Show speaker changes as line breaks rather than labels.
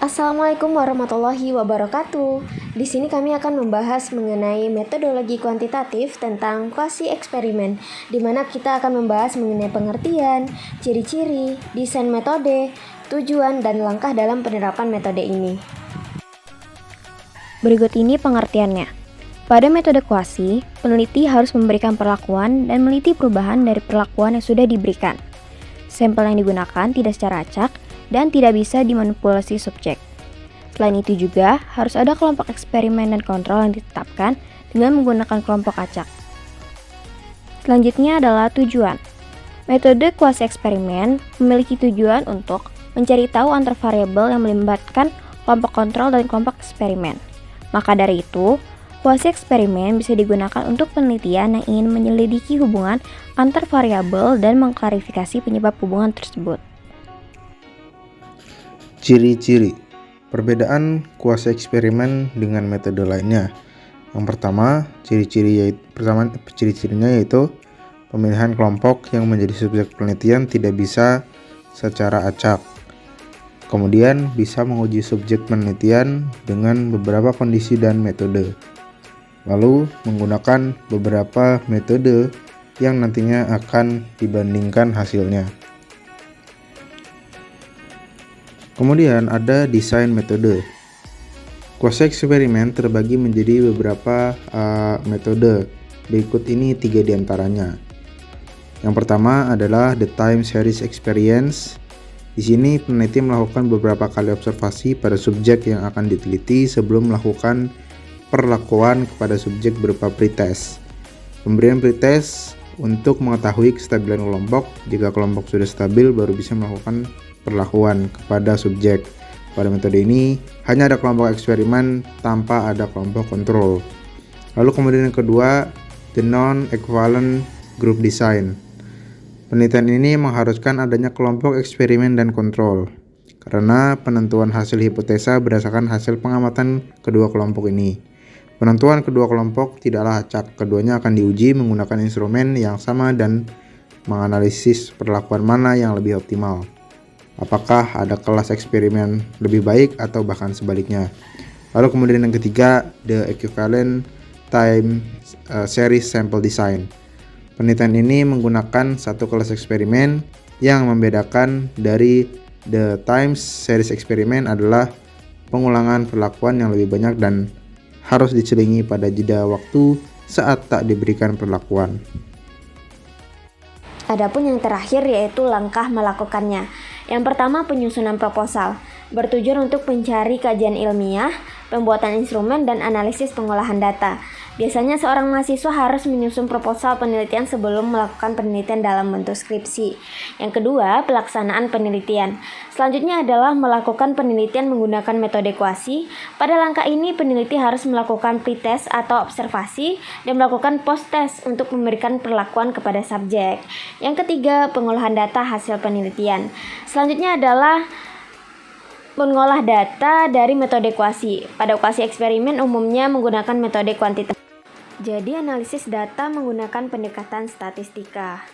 Assalamualaikum warahmatullahi wabarakatuh. Di sini kami akan membahas mengenai metodologi kuantitatif tentang kuasi eksperimen, di mana kita akan membahas mengenai pengertian, ciri-ciri, desain metode, tujuan, dan langkah dalam penerapan metode ini.
Berikut ini pengertiannya. Pada metode kuasi, peneliti harus memberikan perlakuan dan meneliti perubahan dari perlakuan yang sudah diberikan. Sampel yang digunakan tidak secara acak dan tidak bisa dimanipulasi subjek. Selain itu juga, harus ada kelompok eksperimen dan kontrol yang ditetapkan dengan menggunakan kelompok acak. Selanjutnya adalah tujuan. Metode kuasi eksperimen memiliki tujuan untuk mencari tahu antar variabel yang melibatkan kelompok kontrol dan kelompok eksperimen. Maka dari itu, kuasi eksperimen bisa digunakan untuk penelitian yang ingin menyelidiki hubungan antar variabel dan mengklarifikasi penyebab hubungan tersebut.
Ciri-ciri perbedaan kuasi eksperimen dengan metode lainnya. Yang pertama, ciri-cirinya yaitu pemilihan kelompok yang menjadi subjek penelitian tidak bisa secara acak. Kemudian bisa menguji subjek penelitian dengan beberapa kondisi dan metode. Lalu menggunakan beberapa metode yang nantinya akan dibandingkan hasilnya. Kemudian ada desain metode. Kuasi eksperimen terbagi menjadi beberapa metode. Berikut ini 3 diantaranya. Yang pertama adalah the time series experience. Di sini peneliti melakukan beberapa kali observasi pada subjek yang akan diteliti sebelum melakukan perlakuan kepada subjek berupa pretest. Pemberian pretest untuk mengetahui kestabilan kelompok. Jika kelompok sudah stabil, baru bisa melakukan perlakuan kepada subjek. Pada metode ini, hanya ada kelompok eksperimen tanpa ada kelompok kontrol. Lalu kemudian yang kedua, the non-equivalent group design. Penelitian ini mengharuskan adanya kelompok eksperimen dan kontrol, karena penentuan hasil hipotesa berdasarkan hasil pengamatan kedua kelompok ini. Penentuan kedua kelompok tidaklah acak, keduanya akan diuji menggunakan instrumen yang sama dan menganalisis perlakuan mana yang lebih optimal. Apakah ada kelas eksperimen lebih baik atau bahkan sebaliknya. Lalu kemudian yang ketiga, the equivalent time series sample design. Penelitian ini menggunakan satu kelas eksperimen. Yang membedakan dari the time series eksperimen adalah pengulangan perlakuan yang lebih banyak dan harus diselingi pada jeda waktu saat tak diberikan perlakuan.
Adapun yang terakhir yaitu langkah melakukannya. Yang pertama, penyusunan proposal, bertujuan untuk mencari kajian ilmiah, pembuatan instrumen, dan analisis pengolahan data. Biasanya seorang mahasiswa harus menyusun proposal penelitian sebelum melakukan penelitian dalam bentuk skripsi. Yang kedua, pelaksanaan penelitian. Selanjutnya adalah melakukan penelitian menggunakan metode kuasi. Pada langkah ini, peneliti harus melakukan pretest atau observasi dan melakukan post-test untuk memberikan perlakuan kepada subjek. Yang ketiga, pengolahan data hasil penelitian. Selanjutnya adalah mengolah data dari metode kuasi. Pada kuasi eksperimen umumnya menggunakan metode kuantitatif. Jadi analisis data menggunakan pendekatan statistika.